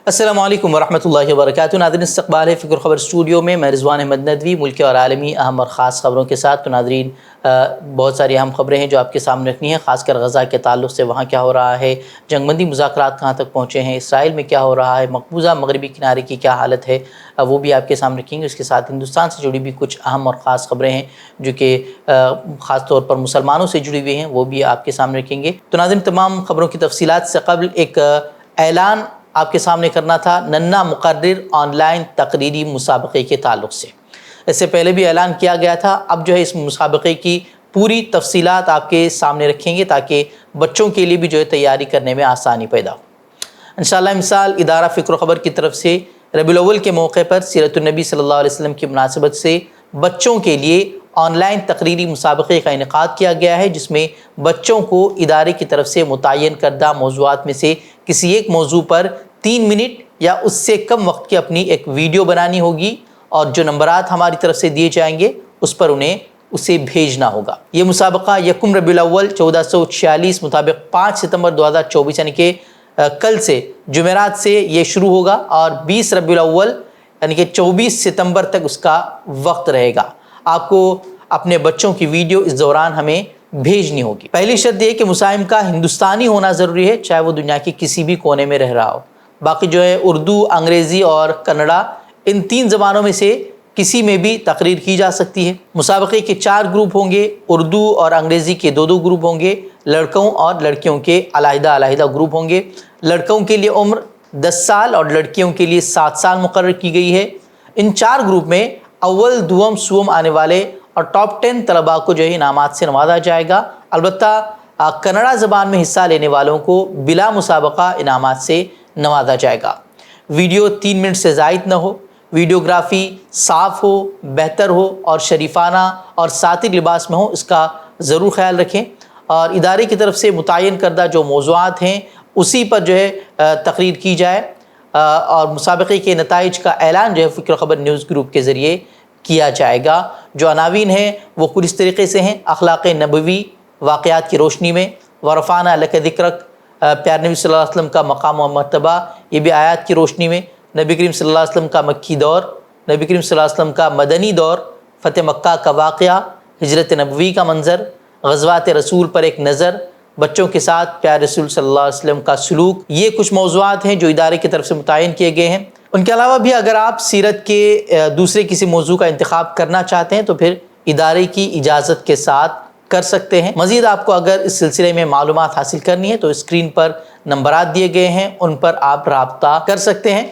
السلام علیکم ورحمۃ اللہ وبرکاتہ۔ ناظرین، استقبال ہے فکر خبر اسٹوڈیو میں، میں رضوان احمد ندوی ملکی اور عالمی اہم اور خاص خبروں کے ساتھ۔ تو ناظرین، بہت ساری اہم خبریں ہیں جو آپ کے سامنے رکھنی ہیں، خاص کر غزہ کے تعلق سے وہاں کیا ہو رہا ہے، جنگ بندی مذاکرات کہاں تک پہنچے ہیں، اسرائیل میں کیا ہو رہا ہے، مقبوضہ مغربی کنارے کی کیا حالت ہے، وہ بھی آپ کے سامنے رکھیں گے۔ اس کے ساتھ ہندوستان سے جڑی بھی کچھ اہم اور خاص خبریں ہیں جو کہ خاص طور پر مسلمانوں سے جڑی ہوئی ہیں، وہ بھی آپ کے سامنے رکھیں گے۔ تو ناظرین، تمام خبروں کی تفصیلات سے قبل ایک اعلان آپ کے سامنے کرنا تھا ننا مقرر آن لائن تقریری مسابقے کے تعلق سے۔ اس سے پہلے بھی اعلان کیا گیا تھا، اب جو ہے اس مسابقے کی پوری تفصیلات آپ کے سامنے رکھیں گے تاکہ بچوں کے لیے بھی جو ہے تیاری کرنے میں آسانی پیدا ہو۔ انشاءاللہ مثال ادارہ فکر و خبر کی طرف سے ربیع الاول کے موقع پر سیرت النبی صلی اللہ علیہ وسلم کی مناسبت سے بچوں کے لیے آن لائن تقریری مسابقے کا انعقاد کیا گیا ہے، جس میں بچوں کو ادارے کی طرف سے متعین کردہ موضوعات میں سے کسی ایک موضوع پر 3 منٹ یا اس سے کم وقت کی اپنی ایک ویڈیو بنانی ہوگی، اور جو نمبرات ہماری طرف سے دیے جائیں گے اس پر انہیں اسے بھیجنا ہوگا۔ یہ مسابقہ 1 ربیع الاول 1446 مطابق 5 ستمبر 2024 یعنی کہ کل سے جمعرات سے یہ شروع ہوگا، اور 20 ربیع الاول یعنی کہ 24 ستمبر تک اس کا وقت رہے گا۔ آپ کو اپنے بچوں کی ویڈیو اس دوران ہمیں بھیجنی ہوگی۔ پہلی شرط یہ کہ مسائم کا ہندوستانی ہونا ضروری ہے، چاہے وہ دنیا کے کسی بھی کونے میں رہ رہا ہو۔ باقی جو ہے اردو، انگریزی اور کنڑا، ان 3 زبانوں میں سے کسی میں بھی تقریر کی جا سکتی ہے۔ مسابقے کے 4 گروپ ہوں گے، اردو اور انگریزی کے 2 گروپ ہوں گے، لڑکوں اور لڑکیوں کے علیحدہ گروپ ہوں گے۔ لڑکوں کے لیے عمر 10 سال اور لڑکیوں کے لیے 7 سال مقرر کی گئی ہے۔ ان 4 گروپ میں اول، دوم، سوم آنے والے اور ٹاپ 10 طلباء کو جو ہے انعامات سے نوازا جائے گا۔ البتہ کنڑا زبان میں حصہ لینے والوں کو بلا مسابقہ انعامات سے نوازا جائے گا۔ ویڈیو 3 منٹ سے زائد نہ ہو، ویڈیوگرافی صاف ہو، بہتر ہو اور شریفانہ اور ساتر لباس میں ہو، اس کا ضرور خیال رکھیں، اور ادارے کی طرف سے متعین کردہ جو موضوعات ہیں اسی پر جو ہے تقریر کی جائے، اور مسابقے کے نتائج کا اعلان جو ہے فکر خبر نیوز گروپ کے ذریعے کیا جائے گا۔ جو عناوین ہیں وہ کچھ اس طریقے سے ہیں: اخلاق نبوی واقعات کی روشنی میں، ورفعنا لک ذکرک، پیارے نبی صلی اللہ علیہ وسلم کا مقام و مرتبہ، یہ بھی آیات کی روشنی میں، نبی کریم صلی اللہ علیہ وسلم کا مکی دور، نبی کریم صلی اللہ علیہ وسلم کا مدنی دور، فتح مکہ کا واقعہ، ہجرت نبوی کا منظر، غزوات رسول پر ایک نظر، بچوں کے ساتھ پیارے رسول صلی اللہ علیہ وسلم کا سلوک۔ یہ کچھ موضوعات ہیں جو ادارے کی طرف سے متعین کیے گئے ہیں۔ ان کے علاوہ بھی اگر آپ سیرت کے دوسرے کسی موضوع کا انتخاب کرنا چاہتے ہیں تو پھر ادارے کی اجازت کے ساتھ کر سکتے ہیں۔ مزید آپ کو اگر اس سلسلے میں معلومات حاصل کرنی ہے تو اسکرین پر نمبرات دیے گئے ہیں، ان پر آپ رابطہ کر سکتے ہیں۔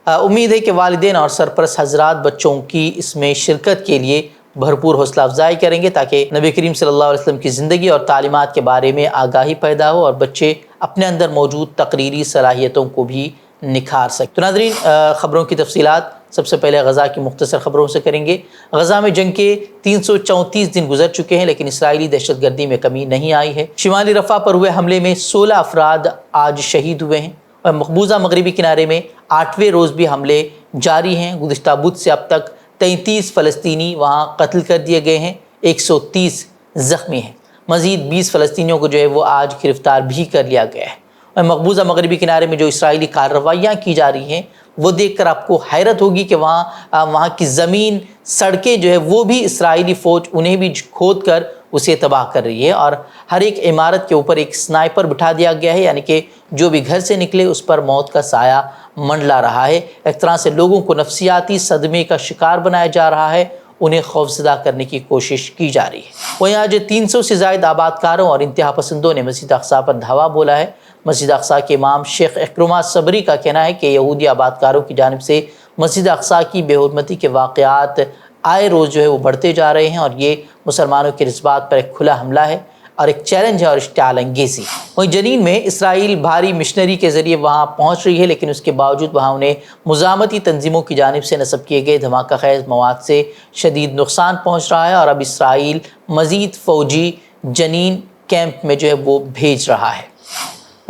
امید ہے کہ والدین اور سرپرست حضرات بچوں کی اس میں شرکت کے لیے بھرپور حوصلہ افزائی کریں گے تاکہ نبی کریم صلی اللہ علیہ وسلم کی زندگی اور تعلیمات کے بارے میں آگاہی پیدا ہو اور بچے اپنے اندر موجود تقریری صلاحیتوں کو بھی نکھار سکیں۔ تو ناظرین، خبروں کی تفصیلات سب سے پہلے غزہ کی مختصر خبروں سے کریں گے۔ غزہ میں جنگ کے 334 دن گزر چکے ہیں، لیکن اسرائیلی دہشت گردی میں کمی نہیں آئی ہے۔ شمالی رفح پر ہوئے حملے میں 16 افراد آج شہید ہوئے ہیں، اور مقبوضہ مغربی کنارے میں 8ویں روز بھی حملے جاری ہیں۔ گزشتہ بدھ سے اب تک 33 فلسطینی وہاں قتل کر دیے گئے ہیں، 130 زخمی ہیں۔ مزید 20 فلسطینیوں کو جو ہے وہ آج گرفتار بھی کر لیا گیا ہے۔ مقبوضہ مغربی کنارے میں جو اسرائیلی کارروائیاں کی جا رہی ہیں وہ دیکھ کر آپ کو حیرت ہوگی کہ وہاں کی زمین، سڑکیں جو ہے وہ بھی اسرائیلی فوج انہیں بھی کھود کر اسے تباہ کر رہی ہے، اور ہر ایک عمارت کے اوپر ایک سنائپر بٹھا دیا گیا ہے، یعنی کہ جو بھی گھر سے نکلے اس پر موت کا سایہ منڈلا رہا ہے۔ ایک طرح سے لوگوں کو نفسیاتی صدمے کا شکار بنایا جا رہا ہے، انہیں خوفزدہ کرنے کی کوشش کی جا رہی ہے۔ وہیں آج 300 سے زائد آباد کاروں اور انتہا پسندوں نے مسجد اقصیٰ پر دھاوا بولا ہے۔ مسجد اقصیٰ کے امام شیخ اکرمہ صبری کا کہنا ہے کہ یہودی آباد کاروں کی جانب سے مسجد اقصیٰ کی بے حرمتی کے واقعات آئے روز جو ہے وہ بڑھتے جا رہے ہیں، اور یہ مسلمانوں کے جذبات پر ایک کھلا حملہ ہے اور ایک چیلنج ہے اور اشتعال انگیزی۔ وہیں جنین میں اسرائیل بھاری مشنری کے ذریعے وہاں پہنچ رہی ہے، لیکن اس کے باوجود وہاں انہیں مزاحمتی تنظیموں کی جانب سے نصب کیے گئے دھماکہ خیز مواد سے شدید نقصان پہنچ رہا ہے، اور اب اسرائیل مزید فوجی جنین کیمپ میں جو ہے وہ بھیج رہا ہے۔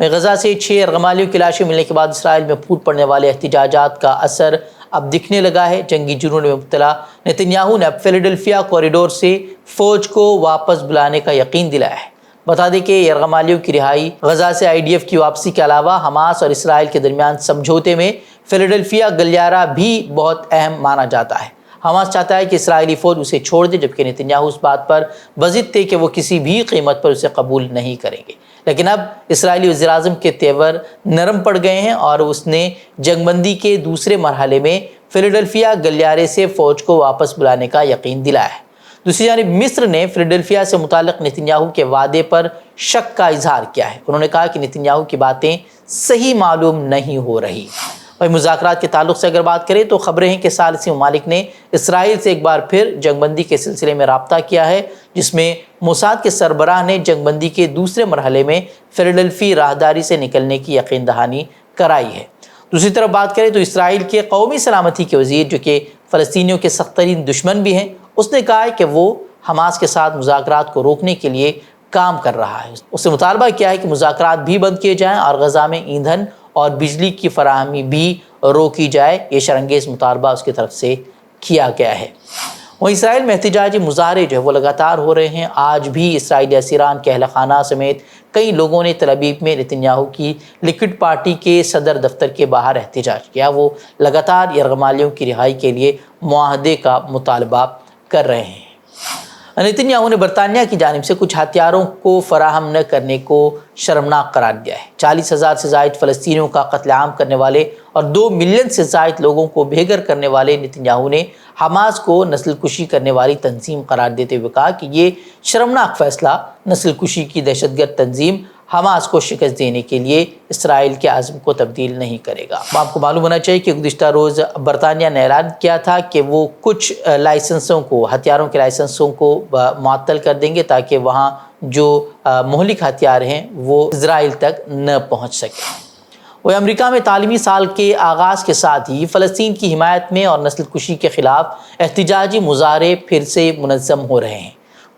غزہ سے 6 ارغمالیوں کی لاشیں ملنے کے بعد اسرائیل میں پھوٹ پڑنے والے احتجاجات کا اثر اب دکھنے لگا ہے۔ جنگی جنون میں مبتلا نتنیاہو نے اب فیلاڈیلفیا کوریڈور سے فوج کو واپس بلانے کا یقین دلایا ہے۔ بتا دیں کہ یرغمالیوں کی رہائی، غزہ سے IDF کی واپسی کے علاوہ حماس اور اسرائیل کے درمیان سمجھوتے میں فیلاڈیلفیا گلیارہ بھی بہت اہم مانا جاتا ہے۔ حماس چاہتا ہے کہ اسرائیلی فوج اسے چھوڑ دے، جبکہ نتنیاہو اس بات پر وضد تھے کہ وہ کسی بھی قیمت پر اسے قبول نہیں کریں گے۔ لیکن اب اسرائیلی وزیر اعظم کے تیور نرم پڑ گئے ہیں اور اس نے جنگ بندی کے دوسرے مرحلے میں فیلاڈیلفیا گلیارے سے فوج کو واپس بلانے کا یقین دلایا ہے۔ دوسری جانب مصر نے فیلاڈیلفیا سے متعلق نتنیاہو کے وعدے پر شک کا اظہار کیا ہے۔ انہوں نے کہا کہ نتنیاہو کی باتیں صحیح معلوم نہیں ہو رہی۔ اور مذاکرات کے تعلق سے اگر بات کریں تو خبریں ہیں کہ ثالثی ممالک نے اسرائیل سے ایک بار پھر جنگ بندی کے سلسلے میں رابطہ کیا ہے، جس میں موساد کے سربراہ نے جنگ بندی کے دوسرے مرحلے میں فیلاڈیلفی راہداری سے نکلنے کی یقین دہانی کرائی ہے۔ دوسری طرف بات کریں تو اسرائیل کے قومی سلامتی کے وزیر، جو کہ فلسطینیوں کے سخت ترین دشمن بھی ہیں، اس نے کہا ہے کہ وہ حماس کے ساتھ مذاکرات کو روکنے کے لیے کام کر رہا ہے۔ اس نے مطالبہ کیا ہے کہ مذاکرات بھی بند کیے جائیں اور غزہ میں ایندھن اور بجلی کی فراہمی بھی روکی جائے۔ یہ شرانگیز مطالبہ اس کی طرف سے کیا گیا ہے۔ وہ اسرائیل میں احتجاجی مظاہرے وہ لگاتار ہو رہے ہیں۔ آج بھی اسرائیلی اسیران کے اہل خانہ سمیت کئی لوگوں نے تل ابیب میں نتنیاہو کی لیکوڈ پارٹی کے صدر دفتر کے باہر احتجاج کیا۔ وہ لگاتار یرغمالیوں کی رہائی کے لیے معاہدے کا مطالبہ کر رہے ہیں۔ نتنیاہو نے برطانیہ کی جانب سے کچھ ہتھیاروں کو فراہم نہ کرنے کو شرمناک قرار دیا ہے۔ 40,000 سے زائد فلسطینیوں کا قتل عام کرنے والے اور 2 ملین سے زائد لوگوں کو بے گھر کرنے والے نتنیاہو نے حماس کو نسل کشی کرنے والی تنظیم قرار دیتے ہوئے کہا کہ یہ شرمناک فیصلہ نسل کشی کی دہشت گرد تنظیم حماس کو شکست دینے کے لیے اسرائیل کے عزم کو تبدیل نہیں کرے گا۔ آپ کو معلوم ہونا چاہیے کہ گزشتہ روز برطانیہ نے اعلان کیا تھا کہ وہ کچھ لائسنسوں کو، ہتھیاروں کے لائسنسوں کو معطل کر دیں گے تاکہ وہاں جو مہلک ہتھیار ہیں وہ اسرائیل تک نہ پہنچ سکے۔ وہ امریکہ میں تعلیمی سال کے آغاز کے ساتھ ہی فلسطین کی حمایت میں اور نسل کشی کے خلاف احتجاجی مظاہرے پھر سے منظم ہو رہے ہیں۔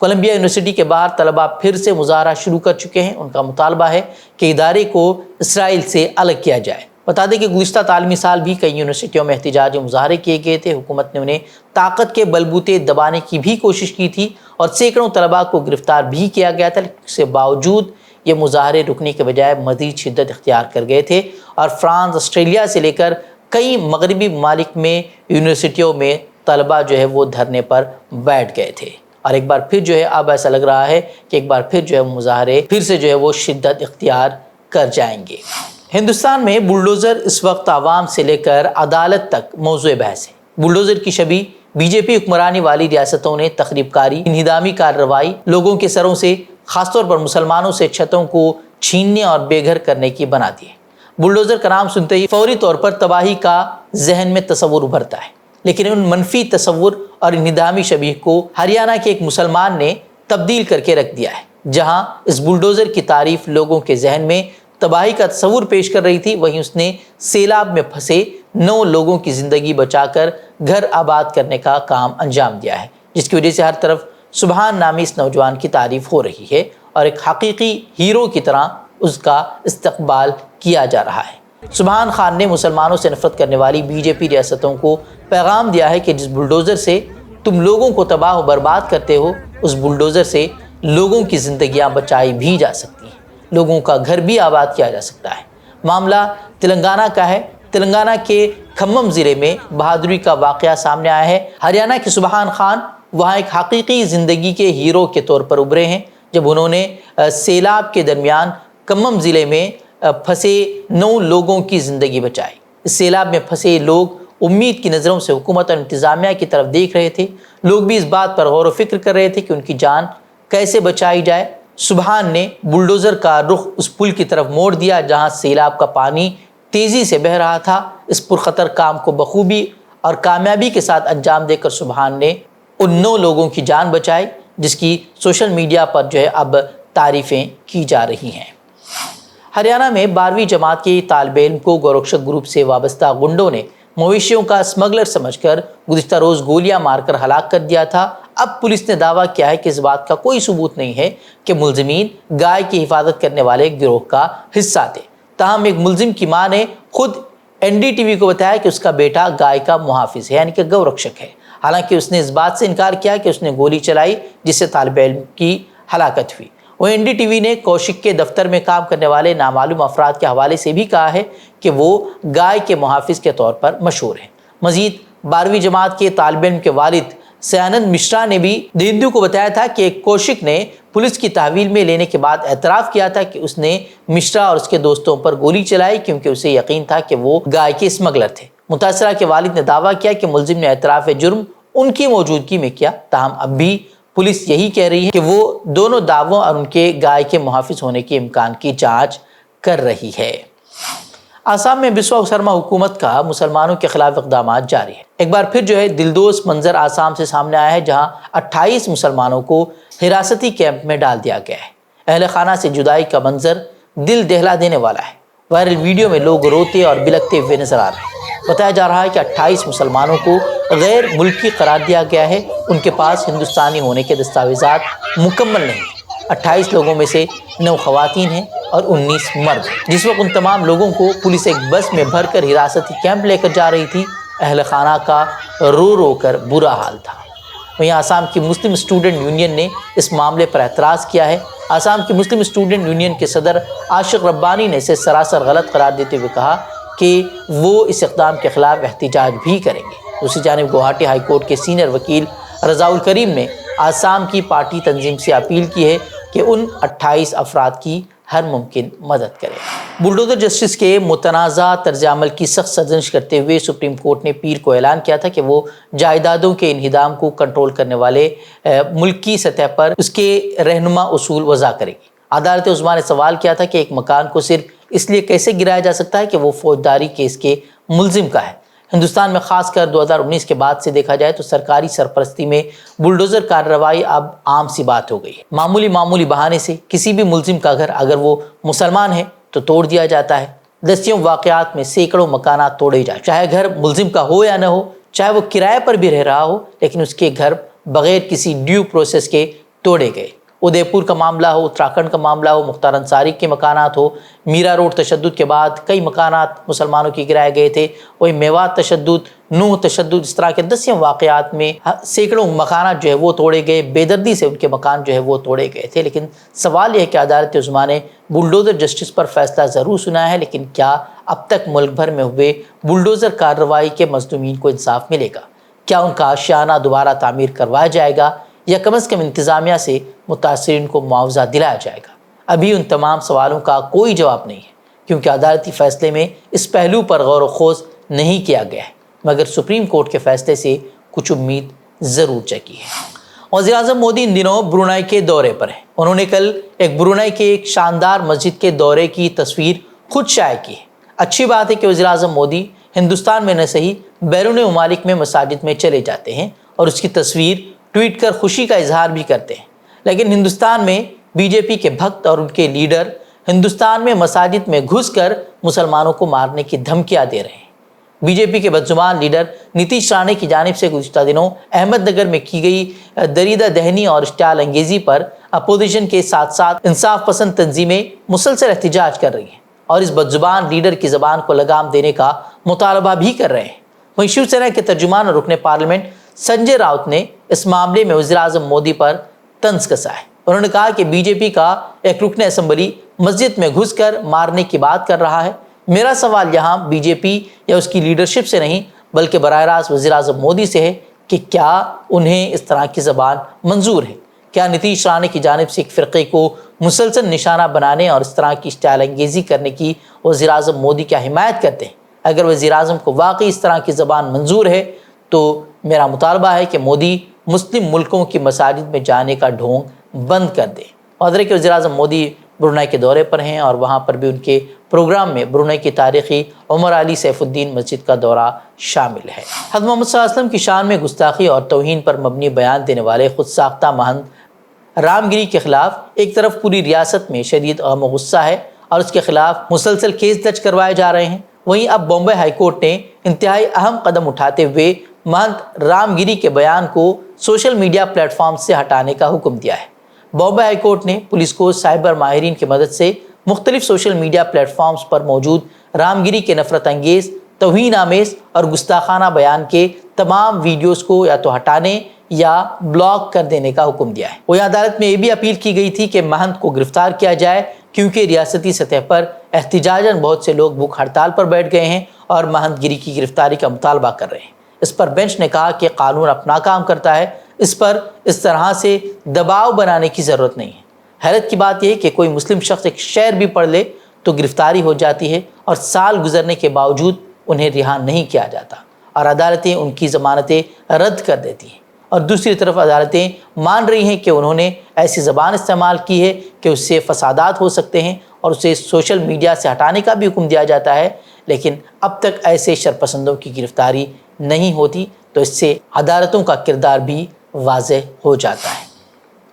کولمبیا یونیورسٹی کے باہر طلباء پھر سے مظاہرہ شروع کر چکے ہیں۔ ان کا مطالبہ ہے کہ ادارے کو اسرائیل سے الگ کیا جائے۔ بتا دیں کہ گزشتہ تعلیمی سال بھی کئی یونیورسٹیوں میں احتجاجی مظاہرے کیے گئے تھے۔ حکومت نے انہیں طاقت کے بلبوتے دبانے کی بھی کوشش کی تھی اور سینکڑوں طلباء کو گرفتار بھی کیا گیا تھا، لیکن اس کے باوجود یہ مظاہرے رکنے کے بجائے مزید شدت اختیار کر گئے تھے اور فرانس، آسٹریلیا سے لے کر کئی مغربی ممالک میں یونیورسٹیوں میں طلباء وہ دھرنے پر بیٹھ گئے تھے۔ اور ایک بار پھر اب ایسا لگ رہا ہے کہ ایک بار پھر مظاہرے پھر سے وہ شدت اختیار کر جائیں گے۔ ہندوستان میں بلڈوزر اس وقت عوام سے لے کر عدالت تک موضوع بحث ہے۔ بلڈوزر کی شبیہ BJP حکمرانی والی ریاستوں نے تخریب کاری، انہدامی کارروائی، لوگوں کے سروں سے، خاص طور پر مسلمانوں سے چھتوں کو چھیننے اور بے گھر کرنے کی بنا دی ہے۔ بلڈوزر کا نام سنتے ہی فوری طور پر تباہی کا ذہن میں تصور ابھرتا ہے، لیکن ان منفی تصور اور انہدامی شبیہ کو ہریانہ کے ایک مسلمان نے تبدیل کر کے رکھ دیا ہے۔ جہاں اس بلڈوزر کی تعریف لوگوں کے ذہن میں تباہی کا تصور پیش کر رہی تھی، وہیں اس نے سیلاب میں پھنسے 9 لوگوں کی زندگی بچا کر گھر آباد کرنے کا کام انجام دیا ہے، جس کی وجہ سے ہر طرف سبحان نامی اس نوجوان کی تعریف ہو رہی ہے اور ایک حقیقی ہیرو کی طرح اس کا استقبال کیا جا رہا ہے۔ سبحان خان نے مسلمانوں سے نفرت کرنے والی BJP ریاستوں کو پیغام دیا ہے کہ جس بلڈوزر سے تم لوگوں کو تباہ و برباد کرتے ہو، اس بلڈوزر سے لوگوں کی زندگیاں بچائی بھی جا سکتی ہیں، لوگوں کا گھر بھی آباد کیا جا سکتا ہے۔ معاملہ تلنگانہ کا ہے۔ تلنگانہ کے کھمم ضلع میں بہادری کا واقعہ سامنے آیا ہے۔ ہریانہ کے سبحان خان وہاں ایک حقیقی زندگی کے ہیرو کے طور پر ابھرے ہیں، جب انہوں نے سیلاب کے درمیان کھمم ضلع میں پھنسے 9 لوگوں کی زندگی بچائی۔ اس سیلاب میں پھنسے لوگ امید کی نظروں سے حکومت اور انتظامیہ کی طرف دیکھ رہے تھے۔ لوگ بھی اس بات پر غور و فکر کر رہے تھے کہ ان کی جان کیسے بچائی جائے۔ سبحان نے بلڈوزر کا رخ اس پل کی طرف موڑ دیا جہاں سیلاب کا پانی تیزی سے بہہ رہا تھا۔ اس پرخطر کام کو بخوبی اور کامیابی کے ساتھ انجام دے کر سبحان نے ان 9 لوگوں کی جان بچائی، جس کی سوشل میڈیا پر اب تعریفیں کی جا رہی ہیں۔ ہریانہ میں 12ویں جماعت کے طالب علم کو گورکشک گروپ سے وابستہ گنڈوں نے مویشیوں کا اسمگلر سمجھ کر گزشتہ روز گولیاں مار کر ہلاک کر دیا تھا۔ اب پولیس نے دعویٰ کیا ہے کہ اس بات کا کوئی ثبوت نہیں ہے کہ ملزمین گائے کی حفاظت کرنے والے گروہ کا حصہ تھے۔ تاہم ایک ملزم کی ماں نے خود NDTV کو بتایا کہ اس کا بیٹا گائے کا محافظ ہے، یعنی کہ گورکشک ہے۔ حالانکہ اس نے اس بات سے انکار کیا کہ اس نے گولی چلائی جس سے طالب علم کی ہلاکت ہوئی۔ وہ NDTV نے کوشک کے دفتر میں کام کرنے والے نامعلوم افراد کے حوالے سے بھی کہا ہے کہ وہ گائے کے محافظ کے طور پر مشہور ہیں۔ مزید 12ویں جماعت کے طالب علم کے والد سیانند مشرا نے بھی دی ہندو کو بتایا تھا کہ کوشک نے پولیس کی تحویل میں لینے کے بعد اعتراف کیا تھا کہ اس نے مشرا اور اس کے دوستوں پر گولی چلائی کیونکہ اسے یقین تھا کہ وہ گائے کے اسمگلر تھے۔ متاثرہ کے والد نے دعویٰ کیا کہ ملزم نے اعتراف جرم ان کی موجودگی میں کیا، تاہم اب بھی پولیس یہی کہہ رہی ہے کہ وہ دونوں دعووں اور ان کے گائے کے محافظ ہونے کے امکان کی جانچ کر رہی ہے۔ آسام میں بسوا سرما حکومت کا مسلمانوں کے خلاف اقدامات جاری ہے۔ ایک بار پھر دلدوز منظر آسام سے سامنے آیا ہے، جہاں 28 مسلمانوں کو حراستی کیمپ میں ڈال دیا گیا ہے۔ اہل خانہ سے جدائی کا منظر دل دہلا دینے والا ہے۔ وائرل ویڈیو میں لوگ روتے اور بلکتے ہوئے نظر آ رہے ہیں۔ بتایا جا رہا ہے کہ 28 مسلمانوں کو غیر ملکی قرار دیا گیا ہے، ان کے پاس ہندوستانی ہونے کے دستاویزات مکمل نہیں ہیں۔ 28 لوگوں میں سے 9 خواتین ہیں اور 19 مرد ہیں۔ جس وقت ان تمام لوگوں کو پولیس ایک بس میں بھر کر حراستی کیمپ لے کر جا رہی تھی، اہل خانہ کا رو رو کر برا حال تھا۔ وہیں آسام کی مسلم اسٹوڈنٹ یونین نے اس معاملے پر اعتراض کیا ہے۔ آسام کی مسلم اسٹوڈنٹ یونین کے صدر عاشق ربانی نے اسے سراسر غلط قرار دیتے ہوئے کہا کہ وہ اس اقدام کے خلاف احتجاج بھی کریں گے۔ دوسری جانب گوہاٹی ہائی کورٹ کے سینئر وکیل رضا الکریم نے آسام کی پارٹی تنظیم سے اپیل کی ہے کہ ان 28 افراد کی ہر ممکن مدد کرے۔ بلڈوزر جسٹس کے متنازع طرز عمل کی سخت سرزنش کرتے ہوئے سپریم کورٹ نے پیر کو اعلان کیا تھا کہ وہ جائیدادوں کے انہدام کو کنٹرول کرنے والے ملک کی سطح پر اس کے رہنما اصول وضع کرے گی۔ عدالت عظمیٰ نے سوال کیا تھا کہ ایک مکان کو صرف اس لیے کیسے گرایا جا سکتا ہے کہ وہ فوجداری کیس کے ملزم کا ہے۔ ہندوستان میں خاص کر 2019 کے بعد سے دیکھا جائے تو سرکاری سرپرستی میں بلڈوزر کارروائی اب عام سی بات ہو گئی ہے۔ معمولی بہانے سے کسی بھی ملزم کا گھر اگر وہ مسلمان ہے تو توڑ دیا جاتا ہے۔ دسیوں واقعات میں سینکڑوں مکانات توڑے جائے، چاہے گھر ملزم کا ہو یا نہ ہو، چاہے وہ کرائے پر بھی رہ رہا ہو، لیکن اس کے گھر بغیر کسی ڈیو پروسیس کے توڑے گئے۔ ادے پور کا معاملہ ہو، اتراکھنڈ کا معاملہ ہو، مختار انصاری کے مکانات ہو، میرا روڈ تشدد کے بعد کئی مکانات مسلمانوں کی گرائے گئے تھے، وہی میوات تشدد، نوح تشدد، اس طرح کے دسیوں واقعات میں سینکڑوں مکانات وہ توڑے گئے، بے دردی سے ان کے مکان وہ توڑے گئے تھے۔ لیکن سوال یہ ہے کہ عدالت عظمیٰ نے بلڈوزر جسٹس پر فیصلہ ضرور سنا ہے، لیکن کیا اب تک ملک بھر میں ہوئے بلڈوزر کارروائی کے مظلومین کو انصاف ملے گا؟ کیا ان کا آشیانہ دوبارہ تعمیر کروایا جائے گا یا کم از کم انتظامیہ سے متاثرین کو معاوضہ دلایا جائے گا؟ ابھی ان تمام سوالوں کا کوئی جواب نہیں ہے، کیونکہ عدالتی فیصلے میں اس پہلو پر غور و خوض نہیں کیا گیا ہے، مگر سپریم کورٹ کے فیصلے سے کچھ امید ضرور جگی ہے۔ وزیراعظم مودی ان دنوں برونائی کے دورے پر ہیں۔ انہوں نے کل برونائی کے ایک شاندار مسجد کے دورے کی تصویر خود شائع کی ہے۔ اچھی بات ہے کہ وزیراعظم مودی ہندوستان میں نہ صحیح بیرون ممالک میں مساجد میں چلے جاتے ہیں اور اس کی تصویر ٹویٹ کر خوشی کا اظہار بھی کرتے ہیں، لیکن ہندوستان میں BJP کے بھکت اور ان کے لیڈر ہندوستان میں مساجد میں گھس کر مسلمانوں کو مارنے کی دھمکیاں دے رہے ہیں۔ BJP کے بدزبان لیڈر نتیش رانے کی جانب سے گزشتہ دنوں احمد نگر میں کی گئی دریدہ دہنی اور اشتعال انگیزی پر اپوزیشن کے ساتھ ساتھ انصاف پسند تنظیمیں مسلسل احتجاج کر رہی ہیں اور اس بدزبان لیڈر کی زبان کو لگام دینے کا مطالبہ بھی کر رہے ہیں۔ وہیں شیو سینا کے ترجمان اور رکن پارلیمنٹ سنجے راؤت نے اس معاملے میں وزیراعظم مودی پر طنز کسا ہے۔ انہوں نے کہا کہ BJP کا ایک رکن اسمبلی مسجد میں گھس کر مارنے کی بات کر رہا ہے۔ میرا سوال یہاں BJP یا اس کی لیڈرشپ سے نہیں بلکہ براہ راست وزیراعظم مودی سے ہے کہ کیا انہیں اس طرح کی زبان منظور ہے؟ کیا نتیش رانے کی جانب سے ایک فرقے کو مسلسل نشانہ بنانے اور اس طرح کی اشتعال انگیزی کرنے کی وزیراعظم مودی کیا حمایت کرتے ہیں؟ اگر وزیراعظم کو واقعی اس طرح کی زبان منظور ہے تو میرا مطالبہ ہے کہ مودی مسلم ملکوں کی مساجد میں جانے کا ڈھونگ بند کر دے۔ اور کہ وزیراعظم مودی برونائی کے دورے پر ہیں اور وہاں پر بھی ان کے پروگرام میں برونائی کی تاریخی عمر علی سیف الدین مسجد کا دورہ شامل ہے۔ حضرت محمد صلی اللہ علیہ وسلم کی شان میں گستاخی اور توہین پر مبنی بیان دینے والے خود ساختہ مہنت رام گری کے خلاف ایک طرف پوری ریاست میں شدید غم و غصہ ہے اور اس کے خلاف مسلسل کیس درج کروائے جا رہے ہیں، وہیں اب بامبے ہائی کورٹ نے انتہائی اہم قدم اٹھاتے ہوئے مہنت رام گری کے بیان کو سوشل میڈیا پلیٹ فارم سے ہٹانے کا حکم دیا ہے۔ بامبے ہائی کورٹ نے پولیس کو سائبر ماہرین کی مدد سے مختلف سوشل میڈیا پلیٹ فارمز پر موجود رام گری کے نفرت انگیز توہین آمیز اور گستاخانہ بیان کے تمام ویڈیوز کو یا تو ہٹانے یا بلاک کر دینے کا حکم دیا ہے۔ وہ عدالت میں یہ بھی اپیل کی گئی تھی کہ مہنت کو گرفتار کیا جائے، کیونکہ ریاستی سطح پر احتجاجاً بہت سے لوگ بھوک ہڑتال پر بیٹھ گئے ہیں اور مہنت گیری کی گرفتاری کا مطالبہ کر رہے ہیں۔ اس پر بینچ نے کہا کہ قانون اپنا کام کرتا ہے، اس پر اس طرح سے دباؤ بنانے کی ضرورت نہیں ہے۔ حیرت کی بات یہ ہے کہ کوئی مسلم شخص ایک شعر بھی پڑھ لے تو گرفتاری ہو جاتی ہے اور سال گزرنے کے باوجود انہیں رہا نہیں کیا جاتا اور عدالتیں ان کی ضمانتیں رد کر دیتی ہیں، اور دوسری طرف عدالتیں مان رہی ہیں کہ انہوں نے ایسی زبان استعمال کی ہے کہ اس سے فسادات ہو سکتے ہیں اور اسے سوشل میڈیا سے ہٹانے کا بھی حکم دیا جاتا ہے، لیکن اب تک ایسے شرپسندوں کی گرفتاری نہیں ہوتی، تو اس سے عدالتوں کا کردار بھی واضح ہو جاتا ہے۔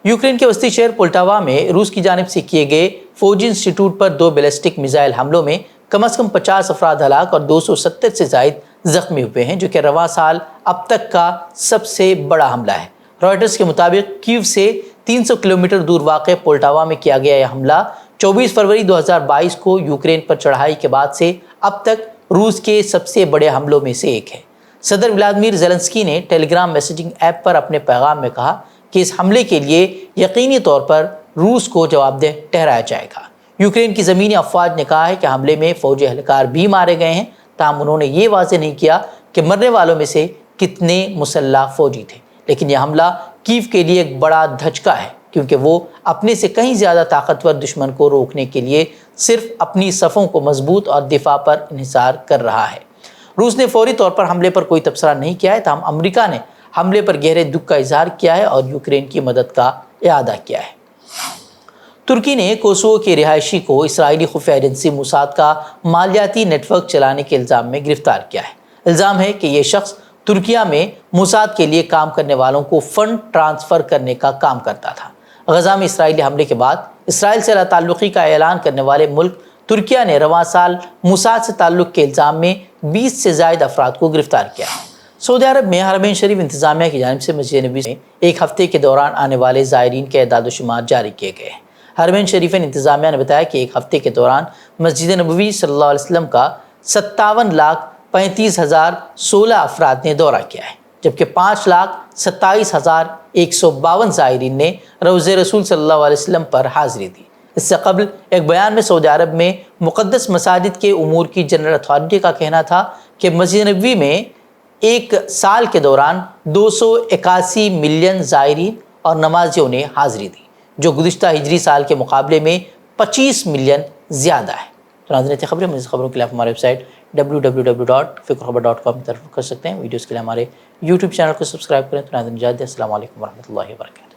یوکرین کے وسطی شہر پولٹاوا میں روس کی جانب سے کیے گئے فوجی انسٹیٹیوٹ پر 2 بیلسٹک میزائل حملوں میں کم از کم 50 افراد ہلاک اور 270 سے زائد زخمی ہوئے ہیں، جو کہ رواں سال اب تک کا سب سے بڑا حملہ ہے۔ رائٹرز کے مطابق کیو سے 300 کلومیٹر دور واقع پولٹاوا میں کیا گیا یہ حملہ 24 فروری 2022 کو یوکرین پر چڑھائی کے بعد سے اب تک روس کے سب سے بڑے حملوں میں سے ایک ہے۔ صدر ولادیمیر زیلنسکی نے ٹیلی گرام میسیجنگ ایپ پر اپنے پیغام میں کہا کہ اس حملے کے لیے یقینی طور پر روس کو جواب دہ ٹھہرایا جائے گا۔ یوکرین کی زمینی افواج نے کہا ہے کہ حملے میں فوجی اہلکار بھی مارے گئے ہیں، تاہم انہوں نے یہ واضح نہیں کیا کہ مرنے والوں میں سے کتنے مسلح فوجی تھے، لیکن یہ حملہ کیو کے لیے ایک بڑا دھچکا ہے، کیونکہ وہ اپنے سے کہیں زیادہ طاقتور دشمن کو روکنے کے لیے صرف اپنی صفوں کو مضبوط اور دفاع پر انحصار کر رہا ہے۔ روس نے فوری طور پر حملے پر کوئی تبصرہ نہیں کیا ہے، تاہم امریکہ نے حملے پر گہرے دکھ کا اظہار کیا ہے اور یوکرین کی مدد کا اعادہ کیا ہے۔ ترکی نے کوسوو کے رہائشی کو اسرائیلی خفیہ ایجنسی موساد کا مالیاتی نیٹ ورک چلانے کے الزام میں گرفتار کیا ہے۔ الزام ہے کہ یہ شخص ترکیہ میں موساد کے لیے کام کرنے والوں کو فنڈ ٹرانسفر کرنے کا کام کرتا تھا۔ غزہ میں اسرائیلی حملے کے بعد اسرائیل سے لا تعلقی کا اعلان کرنے والے ملک ترکیہ نے رواں سال موساد سے تعلق کے الزام میں 20 سے زائد افراد کو گرفتار کیا ہے۔ سعودی عرب میں حرمین شریف انتظامیہ کی جانب سے مسجد نبوی میں ایک ہفتے کے دوران آنے والے زائرین کے اعداد و شمار جاری کیے گئے ہیں۔ حرمین شریفین انتظامیہ نے بتایا کہ ایک ہفتے کے دوران مسجد نبوی صلی اللہ علیہ وسلم کا 57,35,016 افراد نے دورہ کیا ہے، جبکہ 5,27,152 زائرین نے روضہ رسول صلی اللہ علیہ وسلم پر حاضری دی۔ اس سے قبل ایک بیان میں سعودی عرب میں مقدس مساجد کے امور کی جنرل اتھارٹی کا کہنا تھا کہ مسجد نبوی میں ایک سال کے دوران 281 ملین زائرین اور نمازیوں نے حاضری دی، جو گزشتہ ہجری سال کے مقابلے میں 25 ملین زیادہ ہے۔ تو ناظرین خبریں، مزید خبروں کے لیے آپ ہماری ویب سائٹ www.fikrkhabar.com کی طرف کر سکتے ہیں۔ ویڈیوز کے لیے ہمارے یوٹیوب چینل کو سبسکرائب کریں۔ تو ناظرین اجازت دیں، السلام علیکم ورحمۃ اللہ وبرکاتہ۔